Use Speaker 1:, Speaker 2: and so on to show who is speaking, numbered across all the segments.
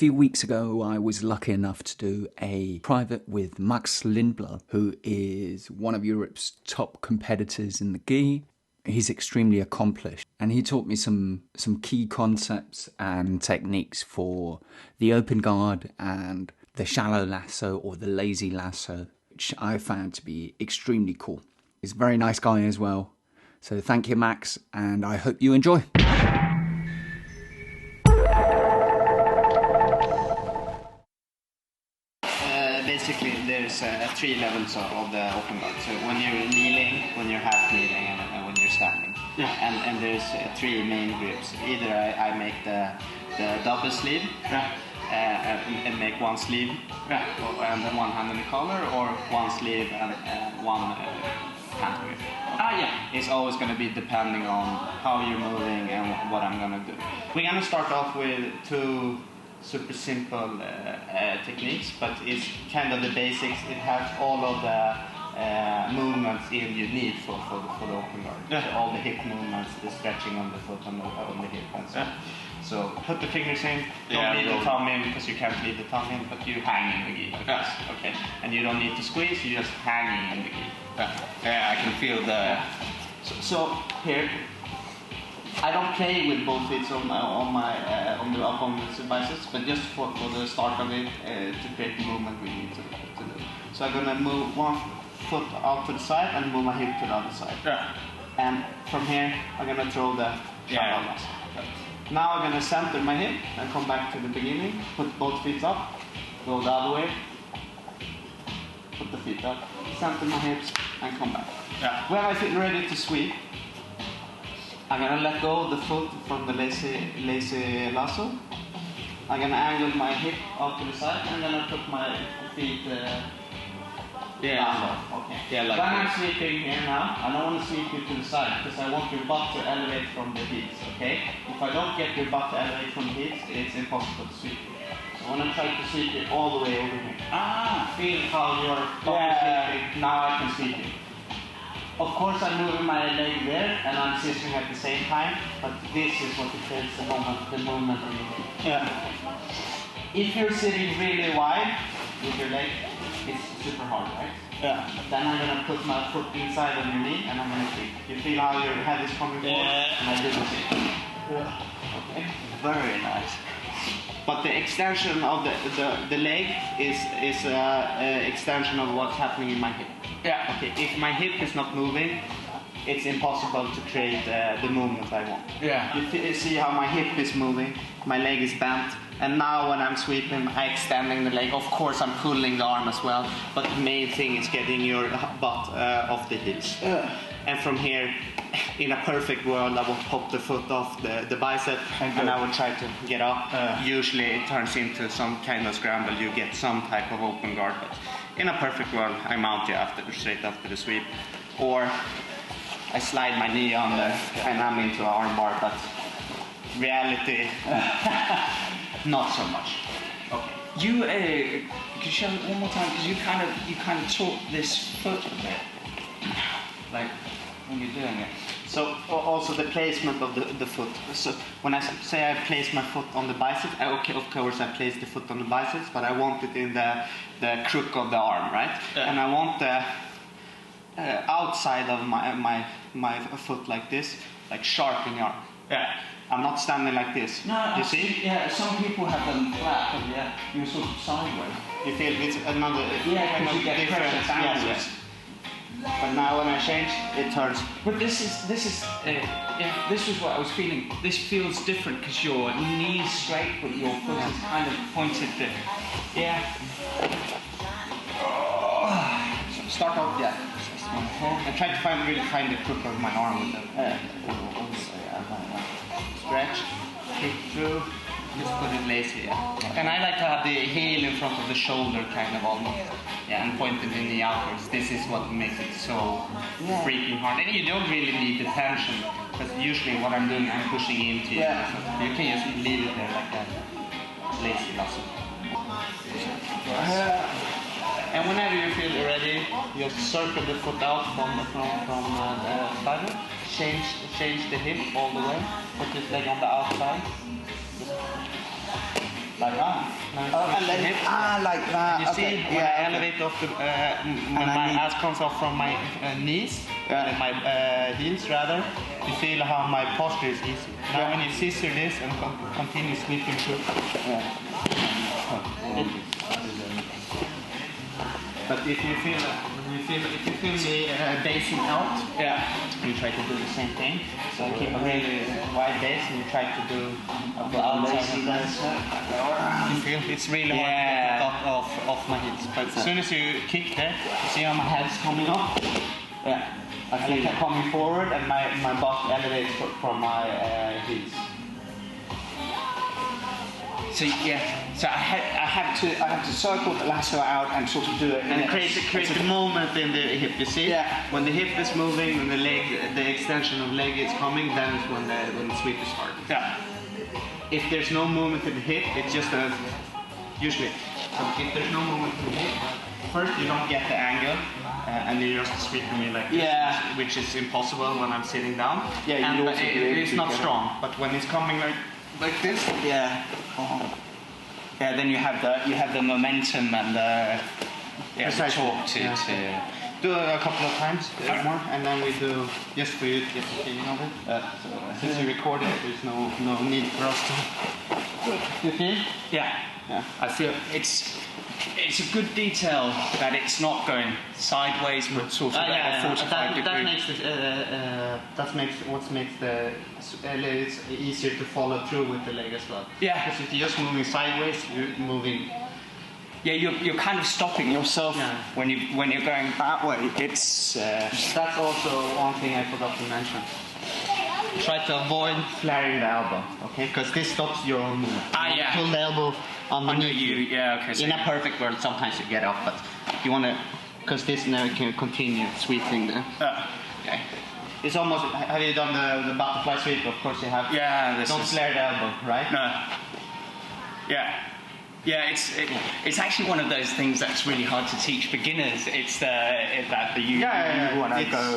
Speaker 1: few weeks ago, I was lucky enough to do a private with Max Lindblad, who is one of Europe's top competitors in the gi. He's extremely accomplished, and he taught me some key concepts and techniques for the open guard and the shallow lasso or the lazy lasso, which I found to be extremely cool. He's a very nice guy as well. So thank you, Max, and I hope you enjoy.
Speaker 2: Basically, there's 3 levels of the open guard. So when you're kneeling, when you're half kneeling, and when you're standing. Yeah. And there's 3 main grips. Either I make the double sleeve, and make one sleeve, and then one hand in the collar, or one sleeve and one hand grip. It's always going to be depending on how you're moving and what I'm going to do. We're going to start off with 2 super simple techniques, but it's kind of the basics. It has all of the movements you need for the open guard. Yeah. So all the hip movements, the stretching on the foot, on the hip, and so. Yeah. So put the fingers in. Don't leave the thumb in because you can't leave the thumb in, but you hang in the gi. Yes. Okay. And you don't need to squeeze. You're just hanging in the gi. Yeah, I can feel the. So here. I don't play with both feet on the biceps, but just for the start of it, to create the movement we need to do. So I'm gonna move one foot out to the side and move my hip to the other side. Yeah. And from here, I'm gonna throw the shallow lasso. Now I'm gonna center my hip and come back to the beginning. Put both feet up, go the other way. Put the feet up, center my hips, and come back. Yeah. When I feel ready to sweep, I'm gonna let go of the foot from the lazy lasso. I'm gonna angle my hip out to the side, and I'm gonna put my feet down. Okay. Yeah, like when I'm sweeping here now, I don't want to sweep you to the side because I want your butt to elevate from the heels. Okay? If I don't get your butt to elevate from the heels, it's impossible to sweep you. So when I'm trying to sweep it all the way over here. Feel how your butt is sweeping. Now I can sweep it. Of course, I'm moving my leg there and I'm scissoring at the same time, but this is what creates the movement in the hip. Yeah. If you're sitting really wide with your leg, it's super hard, right? Yeah. Then I'm gonna put my foot inside of your knee and I'm gonna sweep. You feel how your head is coming forward, and I do the same. Yeah. Okay. Very nice. But the extension of the leg is extension of what's happening in my hip. Yeah. Okay. If my hip is not moving, it's impossible to create the movement I want. Yeah. You see how my hip is moving, my leg is bent, and now when I'm sweeping, I'm extending the leg. Of course, I'm pulling the arm as well, but the main thing is getting your butt off the heels. And from here, in a perfect world, I will pop the foot off the bicep and I will try to get up. Usually it turns into some kind of scramble. You get some type of open guard, but in a perfect world, I mount you straight after the sweep. Or I slide my knee on there and I'm into an armbar, but reality, not so much. Okay.
Speaker 3: You could you show it one more time? Because you kind of taught this foot a bit, like when you're doing it.
Speaker 2: So also the placement of the foot. So when I say I place my foot on the biceps, okay, of course I place the foot on the biceps, but I want it in the crook of the arm, right? Yeah. And I want the outside of my foot like this, like sharp in the arm. Yeah. I'm not standing like this.
Speaker 3: No,
Speaker 2: you see?
Speaker 3: Yeah, some people have them flat, and you're sort of sideways.
Speaker 2: You feel it's another
Speaker 3: because you get different angles.
Speaker 2: Yes. But now when I change, it turns.
Speaker 3: But this is what I was feeling. This feels different because your knee's straight, but your foot is kind of pointed different. Yeah.
Speaker 2: So start off, I try to really find the crook of my arm with them. Stretch, kick through, just put it lazy. And I like to have the heel in front of the shoulder, kind of almost. And pointed in the outwards. This is what makes it so freaking hard. And you don't really need the tension, because usually what I'm doing, I'm pushing into you. You can just leave it there like that. Lazy Lasso. And whenever you feel ready, just circle the foot out from the saddle. Change the hip all the way. Put this leg on the outside. Like that. And then like that.
Speaker 3: You see, when I elevate off when my ass comes off from my knees, my heels rather, you feel how my posture is easy. Now when you scissor this and continue sweeping through. But if you feel me basing out, you try to do the same thing. So keep a really wide base and you try to do Lazy Lasso. You feel it's really hard to get the top off my hips. But as soon as you kick there, you see how my head's coming up? Yeah. I feel it coming forward and my butt elevates from my heels. So so I have to circle the lasso out and sort of do it,
Speaker 2: and create a moment in the hip. You see, when the hip is moving, when the extension of leg is coming, then is when the sweep is starting.
Speaker 3: Yeah.
Speaker 2: If there's no movement in the hip, it's just usually. So if there's no movement in the hip, first you don't get the angle, and you're just sweeping me like this, which is impossible when I'm sitting down. Yeah, and it's not strong. But when it's coming like this,
Speaker 3: then you have the momentum and the talk to
Speaker 2: do a couple of times more, and then we do just for you to get the feeling of it. Since you record it, there's no need for us to. You feel?
Speaker 3: Yeah. I feel it's a good detail that it's not going sideways, but sort of at a 45 degree.
Speaker 2: That makes the it's easier to follow through with the leg as well.
Speaker 3: Yeah.
Speaker 2: Because if you're just moving sideways, you're moving.
Speaker 3: Yeah, you're kind of stopping yourself when you're going that way. It's
Speaker 2: that's also one thing I forgot to mention. Try to avoid flaring the elbow, okay? Because this stops your own movement. Pull the elbow under you.
Speaker 3: Okay. So
Speaker 2: in a perfect world, sometimes you get off, but you want to, because this now can continue sweeping there. Okay. It's almost. Have you done the butterfly sweep? Of course you have.
Speaker 3: Yeah.
Speaker 2: Don't flare the elbow, right?
Speaker 3: No. Yeah. Yeah, it's actually one of those things that's really hard to teach beginners. It's that you want to go.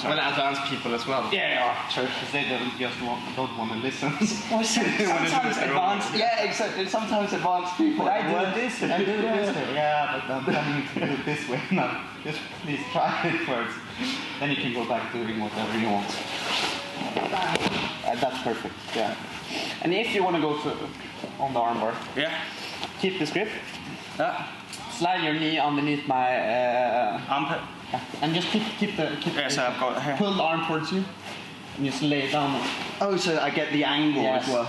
Speaker 2: Well, advanced people as well.
Speaker 3: True.
Speaker 2: Because they don't want to listen.
Speaker 3: Well, sometimes advanced. Exactly. Sometimes advanced people.
Speaker 2: I do this and I do this. Yeah, but I'm telling you to do it this way now. Just please try it first. Then you can go back doing whatever you want. That's perfect. Yeah. And if you want to go on the armbar, keep this grip. Slide your knee underneath my
Speaker 3: armpit.
Speaker 2: And just keep
Speaker 3: so I've got it here.
Speaker 2: Pull the arm towards you and just lay it down.
Speaker 3: Oh, so I get the angle as well.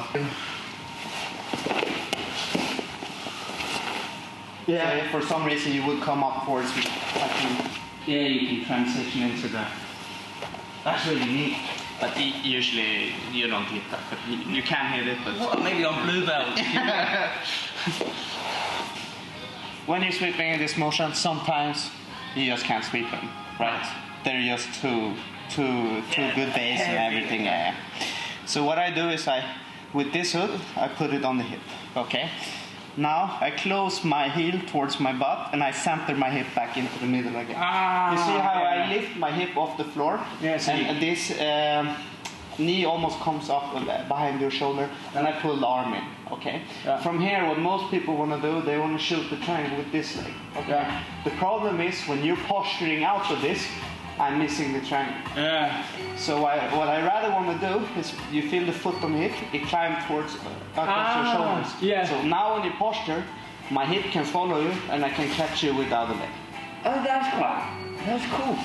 Speaker 2: Yeah. So if for some reason you would come up towards me,
Speaker 3: you can transition into that.
Speaker 2: That's really neat. But usually you don't hit that, but you can hit it. But
Speaker 3: maybe on blue belt.
Speaker 2: When you're sweeping in this motion, sometimes you just can't sweep them, right? They're just too good base and everything. So what I do is with this hook, I put it on the hip. Okay. Now I close my heel towards my butt and I center my hip back into the middle again. You see how I lift my hip off the floor?
Speaker 3: Yes.
Speaker 2: And this knee almost comes up behind your shoulder. Then I pull the arm in. Okay. Yeah. From here, what most people want to do, they want to shoot the triangle with this leg. Okay. Yeah. The problem is when you're posturing out of this, I'm missing the triangle.
Speaker 3: Yeah.
Speaker 2: So what I rather want to do is you feel the foot on the hip, it climbs towards across your shoulders.
Speaker 3: Yeah.
Speaker 2: So now when you posture, my hip can follow you and I can catch you with the other leg.
Speaker 3: Oh, that's cool.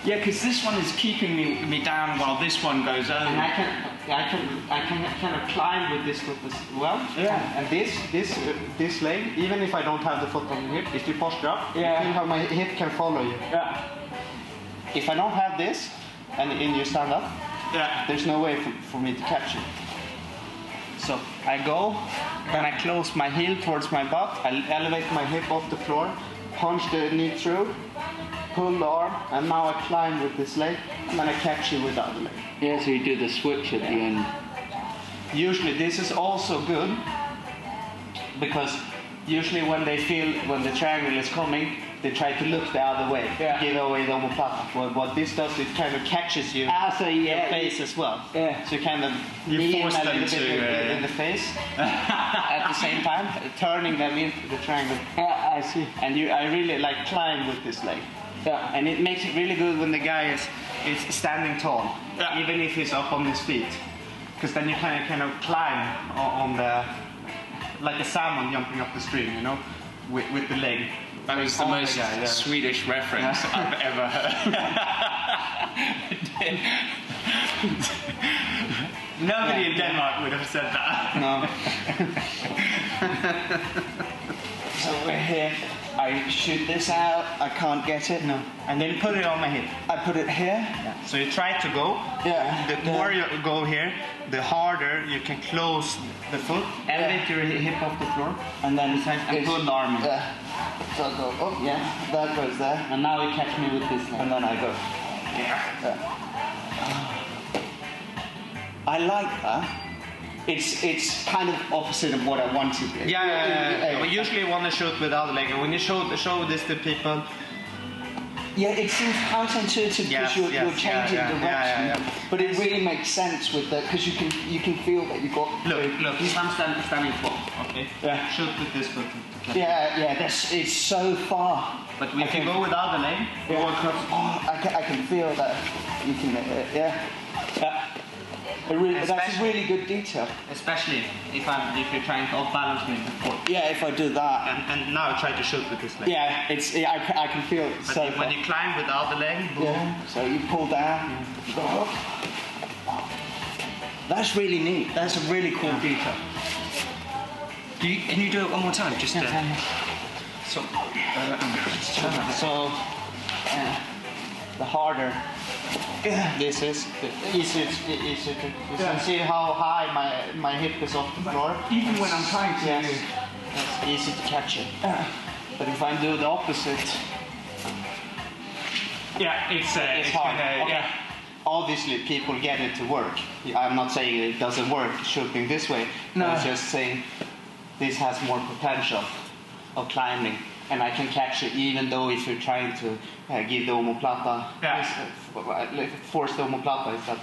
Speaker 3: Yeah, because this one is keeping me down while this one goes over.
Speaker 2: And I can kind of climb with this foot as well.
Speaker 3: Yeah.
Speaker 2: And this leg, even if I don't have the foot on the hip, if you posture up, you feel how my hip can follow you.
Speaker 3: Yeah.
Speaker 2: If I don't have this, and you stand up, there's no way for me to catch you. So I go, then I close my heel towards my butt, I elevate my hip off the floor, punch the knee through, pull the arm, and now I climb with this leg, and then I catch you with the other leg.
Speaker 3: Yeah, so you do the switch at the end.
Speaker 2: Usually this is also good, because usually when the triangle is coming,
Speaker 3: they try to look the other way, give away the omoplata. What this does, it kind of catches you in your face as well. Yeah. So you kind of
Speaker 2: force them
Speaker 3: a little bit in the face at the same time, turning them into the triangle.
Speaker 2: I see.
Speaker 3: And I really like climb with this leg.
Speaker 2: Yeah.
Speaker 3: And it makes it really good when the guy is standing tall, even if he's up on his feet. Because then you kind of climb on the, like a salmon jumping up the stream, you know, with the leg.
Speaker 4: That is the most Swedish reference I've ever heard. Nobody in Denmark would have said that.
Speaker 3: No. So we're here. I shoot this out. I can't get it.
Speaker 2: No.
Speaker 3: And then put it on my hip. I put it here.
Speaker 2: Yeah.
Speaker 3: So you try to go.
Speaker 2: Yeah.
Speaker 3: The more you go here, the harder you can close the foot. Elevate your hip off the floor.
Speaker 2: And then
Speaker 3: pull the arm in.
Speaker 2: Yeah. So I go up. Yeah. That goes there.
Speaker 3: And now you catch me with this leg.
Speaker 2: And then I go.
Speaker 3: Yeah.
Speaker 2: I like that. It's kind of opposite of what I wanted.
Speaker 3: Yeah. We usually want to shoot with the other leg. When you show this to people.
Speaker 2: Yeah, it seems counterintuitive because you're changing direction, but it really makes sense with that because you can feel that you've got.
Speaker 3: Look. If I'm standing tall, okay.
Speaker 2: Yeah.
Speaker 3: Shoot with this foot.
Speaker 2: Yeah. It's so far.
Speaker 3: But if you go without the leg, go across.
Speaker 2: Oh, I can feel that. You can. Yeah. That's a really good detail.
Speaker 3: Especially if you're trying to off-balance me before.
Speaker 2: Yeah, if I do that.
Speaker 3: And now try to shoot with this leg.
Speaker 2: Yeah, I can feel it.
Speaker 3: But when you climb with the other leg, boom.
Speaker 2: Yeah. So you pull down, you go up. That's really neat. That's a really cool detail.
Speaker 4: Can you do it one more time? Just
Speaker 3: So the harder this is, the easier to. You can see how high my hip is off the floor.
Speaker 2: Even when I'm trying to.
Speaker 3: Yes, it's easy to catch it. But if I do the opposite,
Speaker 4: it's
Speaker 3: hard.
Speaker 4: Gonna,
Speaker 3: okay. Obviously, people get it to work. I'm not saying it doesn't work shooting this way.
Speaker 2: No.
Speaker 3: I'm just saying this has more potential of climbing. And I can catch it even though if you're trying to give the omoplata, force the omoplata, is that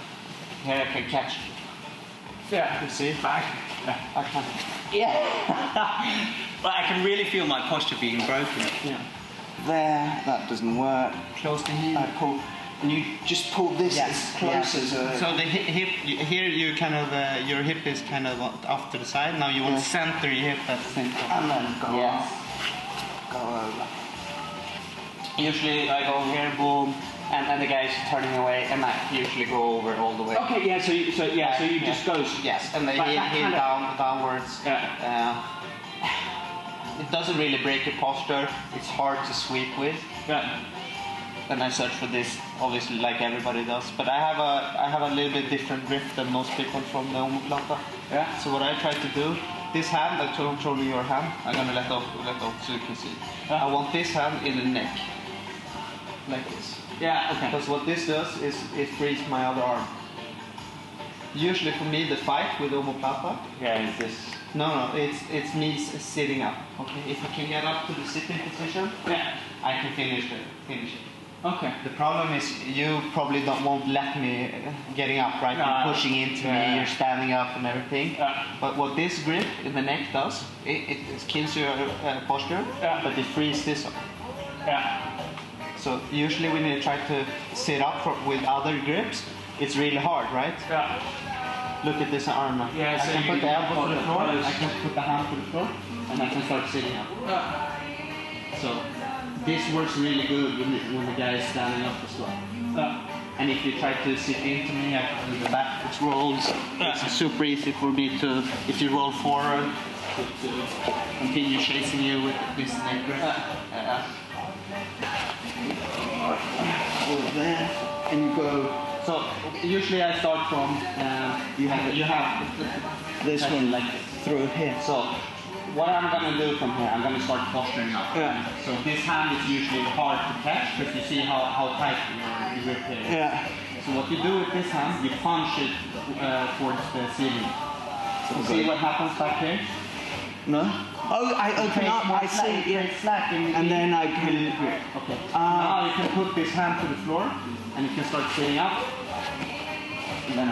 Speaker 3: here I can catch it.
Speaker 4: Yeah.
Speaker 3: You see?
Speaker 4: Back.
Speaker 3: I can.
Speaker 2: Yeah.
Speaker 4: But I can really feel my posture being broken.
Speaker 3: Yeah.
Speaker 2: There, that doesn't work.
Speaker 3: Close the heel.
Speaker 2: I pull, and you just pull this as close as.
Speaker 3: So the hip here, you kind of your hip is kind of off to the side. Now you want to center your hip at the same time.
Speaker 2: And then go.
Speaker 3: Yes.
Speaker 2: Go over.
Speaker 3: Usually I go here, boom, and the guy's turning away, and I usually go over all the way.
Speaker 2: Okay, yeah. So you just goes.
Speaker 3: Yes, and the heel downwards.
Speaker 2: Yeah.
Speaker 3: It doesn't really break your posture. It's hard to sweep with.
Speaker 2: Yeah.
Speaker 3: Then I search for this, obviously, like everybody does. But I have a little bit different grip than most people from the Omoplata.
Speaker 2: Yeah.
Speaker 3: So what I try to do, this hand, I'm controlling your hand. I'm gonna let off so you can see. I want this hand in the neck, like this.
Speaker 2: Yeah. Okay.
Speaker 3: Because what this does is it frees my other arm. Usually for me, the fight with Omoplata.
Speaker 2: Yeah. Is this?
Speaker 3: No, it's me sitting up. Okay. If I can get up to the sitting position, I can finish it.
Speaker 2: Okay.
Speaker 3: The problem is you probably won't let me getting up, right? You're pushing into me, you're standing up and everything.
Speaker 2: Yeah.
Speaker 3: But what this grip in the neck does, it kills your posture, but it frees this up.
Speaker 2: Yeah.
Speaker 3: So usually when you try to sit up with other grips, it's really hard, right?
Speaker 2: Yeah.
Speaker 3: Look at this arm now.
Speaker 2: Yeah,
Speaker 3: I
Speaker 2: so
Speaker 3: can
Speaker 2: you
Speaker 3: put the elbow to the floor,
Speaker 2: close.
Speaker 3: I can put the hand to the floor, and I can start sitting up. So this works really good when the guy is standing up as well. And if you try to sit into me, I can do the backwards rolls. It's super easy for me to, if you roll forward, to continue chasing you with this neck grip.
Speaker 2: Go there, and you go.
Speaker 3: So usually I start from you have
Speaker 2: This one like through here.
Speaker 3: So what I'm gonna do from here, I'm gonna start posturing up.
Speaker 2: Yeah.
Speaker 3: So this hand is usually hard to catch because you see how tight your grip is.
Speaker 2: Yeah.
Speaker 3: So what you do with this hand, you punch it towards the ceiling. So see what happens back here? No? Oh, I open up, I see.
Speaker 2: Yeah, flat in the
Speaker 3: And then I can...
Speaker 2: Okay. Now you can put this hand to the floor and you can start sitting up. And then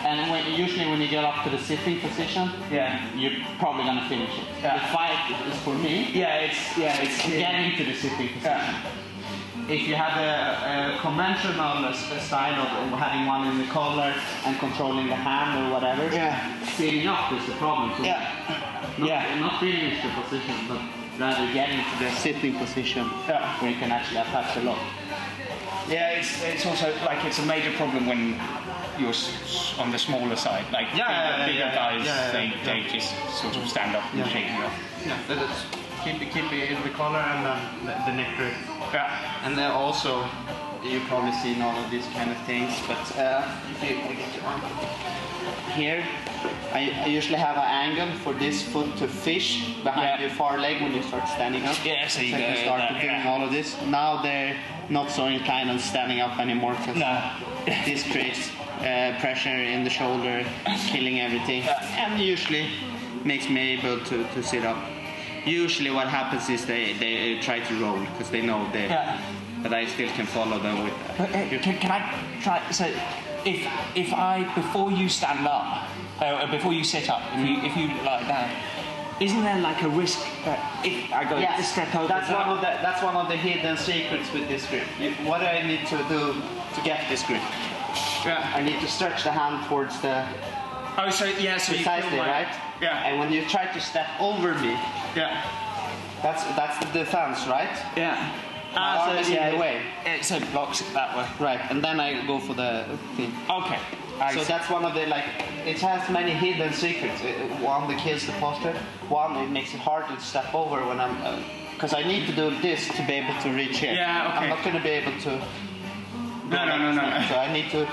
Speaker 2: and usually when you get up to the sitting position, you're probably gonna finish it. The fight is for me. It's getting to the sitting position. If you have a conventional style of having one in the collar and controlling the hand or whatever, sitting up is the problem. So not finish the position, but rather getting to the sitting position where you can actually attach the lock.
Speaker 4: Yeah, it's also like it's a major problem when you're on the smaller side. Like bigger guys, they just sort of stand up and shake you off.
Speaker 2: Keep it in the collar and then the neck grip.
Speaker 4: Yeah.
Speaker 2: And then also, you've probably seen all of these kind of things, but if you get your arm here, I usually have an angle for this foot to fish behind your far leg when you start standing up.
Speaker 4: Yeah, so you
Speaker 2: can start doing all of this. Now they're not so inclined on standing up anymore because this creates pressure in the shoulder, killing everything, and usually makes me able to sit up. Usually what happens is they try to roll because they know but I still can follow them with that.
Speaker 4: Can I try? So, if I before you stand up, before you sit up, if you lie down, isn't there like a risk that if I go a step over?
Speaker 2: That's one of the hidden secrets with this grip. What do I need to do to get this grip? I need to stretch the hand towards the.
Speaker 4: Oh, so
Speaker 2: precisely, right?
Speaker 4: Yeah.
Speaker 2: And when you try to step over me, that's the defense, right?
Speaker 4: Yeah.
Speaker 2: My arm is in the way.
Speaker 4: So it blocks it that way.
Speaker 2: Right, and then I go for the thing.
Speaker 4: Okay.
Speaker 2: So that's one of the, it has many hidden secrets. One that kills the posture. One, it makes it harder to step over when I'm, because I need to do this to be able to reach here.
Speaker 4: Yeah, okay.
Speaker 2: I'm not going to be able to.
Speaker 4: No.
Speaker 2: So I need to.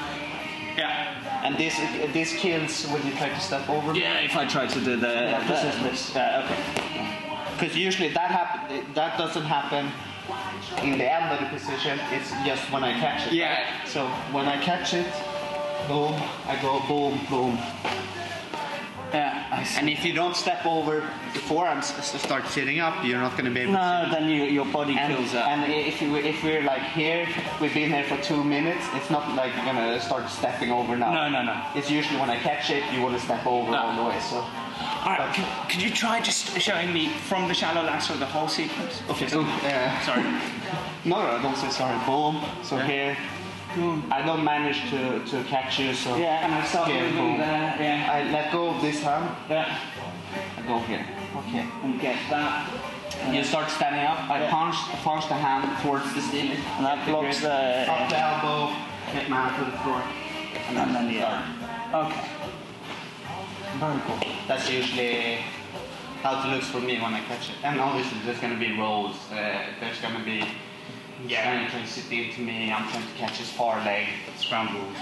Speaker 4: Yeah.
Speaker 2: And this kills when you try to step over.
Speaker 4: Yeah, if I try to do this. Okay.
Speaker 2: Because usually that doesn't happen in the end of the position. It's just when I catch it.
Speaker 4: Yeah.
Speaker 2: Right? So when I catch it, boom, I go boom, boom.
Speaker 4: Yeah, I see.
Speaker 2: And if you don't step over before I start sitting up, you're not going to be able to.
Speaker 4: No, then your body kills that.
Speaker 2: And if we're like here, we've been here for 2 minutes, it's not like you're going to start stepping over now.
Speaker 4: No.
Speaker 2: It's usually when I catch it, you want to step over all the way. So.
Speaker 4: Alright, could you try just showing me from the shallow lasso the whole sequence?
Speaker 2: Okay.
Speaker 4: Sorry.
Speaker 2: No, don't say sorry. Boom. So here. I don't manage to catch you, so
Speaker 4: and I start
Speaker 2: here,
Speaker 4: moving there.
Speaker 2: I let go of this hand.
Speaker 4: I
Speaker 2: go here. Okay.
Speaker 4: And get that.
Speaker 2: You start standing up. I punch the hand towards the ceiling.
Speaker 4: And that blocks the
Speaker 2: up the elbow. Get my hand to the floor.
Speaker 4: And then the arm. Okay. Very cool.
Speaker 2: That's usually how it looks for me when I catch it. And obviously there's going to be rolls. There's going to be trying to sit into me. I'm trying to catch his far leg.
Speaker 4: Scrambles.